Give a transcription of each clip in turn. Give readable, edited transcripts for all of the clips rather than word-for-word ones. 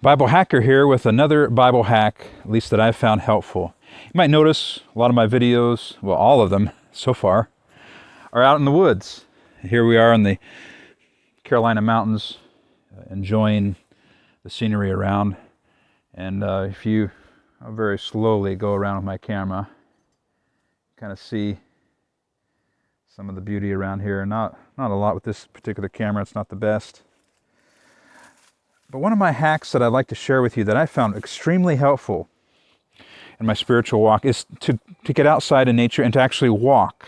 Bible Hacker here with another Bible hack, at least that I've found helpful. You might notice a lot of my videos, well, all of them so far, are out in the woods. Here we are in the Carolina mountains, enjoying the scenery around. And if you very slowly go around with my camera, kind of see some of the beauty around here. Not a lot with this particular camera, it's not the best. But one of my hacks that I'd like to share with you that I found extremely helpful in my spiritual walk is to get outside in nature and to actually walk.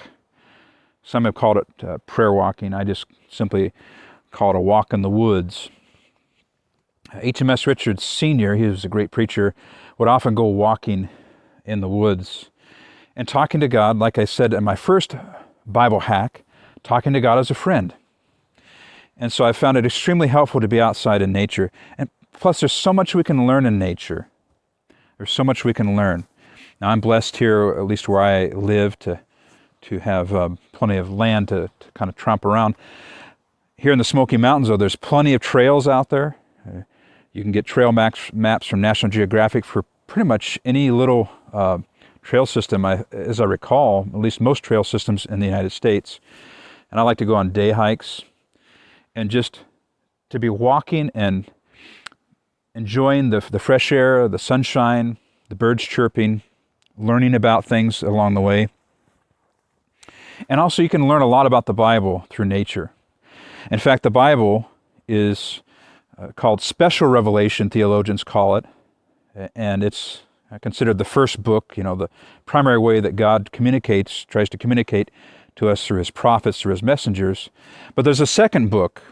Some have called it prayer walking. I just simply call it a walk in the woods. H.M.S. Richards Sr., he was a great preacher, would often go walking in the woods and talking to God, like I said in my first Bible hack, talking to God as a friend. And so I found it extremely helpful to be outside in nature. And plus, there's so much we can learn in nature. There's so much we can learn. Now, I'm blessed here, at least where I live, to have plenty of land to kind of tromp around. Here in the Smoky Mountains, though, there's plenty of trails out there. You can get trail maps from National Geographic for pretty much any little trail system, as I recall, at least most trail systems in the United States. And I like to go on day hikes. And just to be walking and enjoying the fresh air, the sunshine, the birds chirping, learning about things along the way. And also you can learn a lot about the Bible through nature. In fact, the Bible is called special revelation, theologians call it. And it's considered the first book, the primary way that God tries to communicate to us through his prophets, through his messengers. But there's a second book,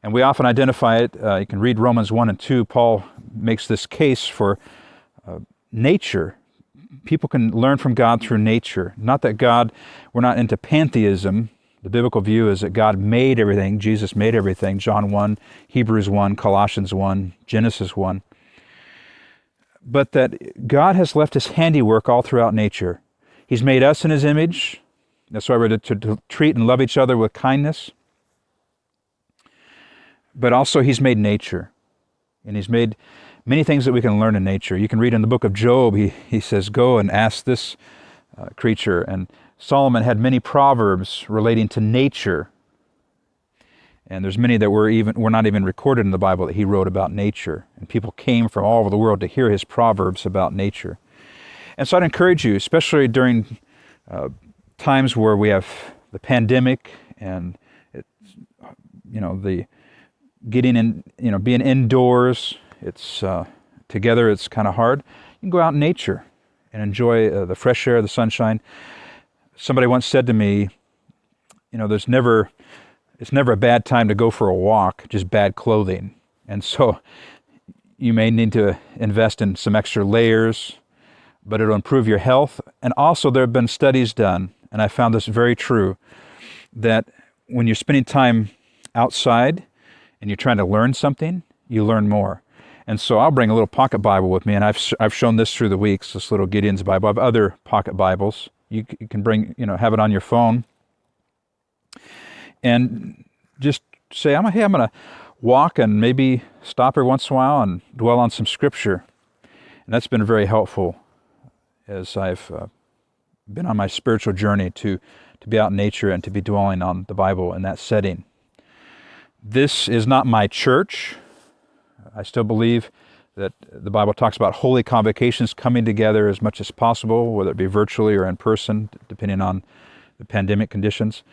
and we often identify it. You can read Romans 1 and 2. Paul makes this case for nature. People can learn from God through nature. Not that we're not into pantheism. The biblical view is that God made everything. Jesus made everything. John 1, Hebrews 1, Colossians 1, Genesis 1. But that God has left his handiwork all throughout nature. He's made us in his image. That's why we're to treat and love each other with kindness. But also he's made nature. And he's made many things that we can learn in nature. You can read in the book of Job, he says, go and ask this creature. And Solomon had many proverbs relating to nature. And there's many that were not even recorded in the Bible that he wrote about nature. And people came from all over the world to hear his proverbs about nature. And so I'd encourage you, especially during times where we have the pandemic and the getting in, being indoors, it's together, it's kind of hard. You can go out in nature and enjoy the fresh air, the sunshine. Somebody once said to me, it's never a bad time to go for a walk, just bad clothing. And so you may need to invest in some extra layers, but it'll improve your health. And also there have been studies done, and I found this very true, that when you're spending time outside and you're trying to learn something, you learn more. And so I'll bring a little pocket Bible with me, and I've shown this through the weeks, this little Gideon's Bible. I have other pocket Bibles. You can bring, have it on your phone. And just say, hey, I'm going to walk and maybe stop every once in a while and dwell on some scripture. And that's been very helpful as I've been on my spiritual journey to be out in nature and to be dwelling on the Bible in that setting. This is not my church. I still believe that the Bible talks about holy convocations coming together as much as possible, whether it be virtually or in person, depending on the pandemic conditions.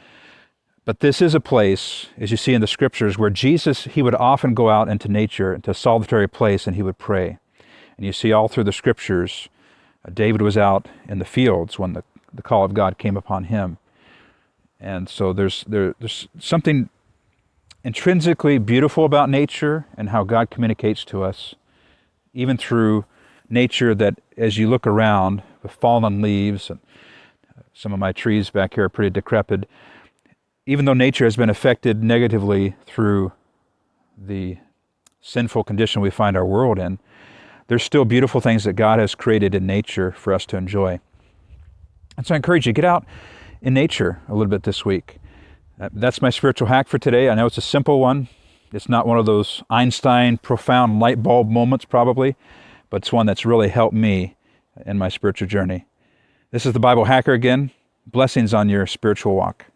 But this is a place, as you see in the scriptures, where Jesus, he would often go out into nature, into a solitary place, and he would pray. And you see all through the scriptures, David was out in the fields when the call of God came upon him. And so there's something intrinsically beautiful about nature and how God communicates to us, even through nature that as you look around with fallen leaves, and some of my trees back here are pretty decrepit, even though nature has been affected negatively through the sinful condition we find our world in, there's still beautiful things that God has created in nature for us to enjoy. And so I encourage you, get out in nature a little bit this week. That's my spiritual hack for today. I know it's a simple one, It's not one of those Einstein profound light bulb moments probably, but it's one that's really helped me in my spiritual journey. This is the Bible Hacker again. Blessings on your spiritual walk.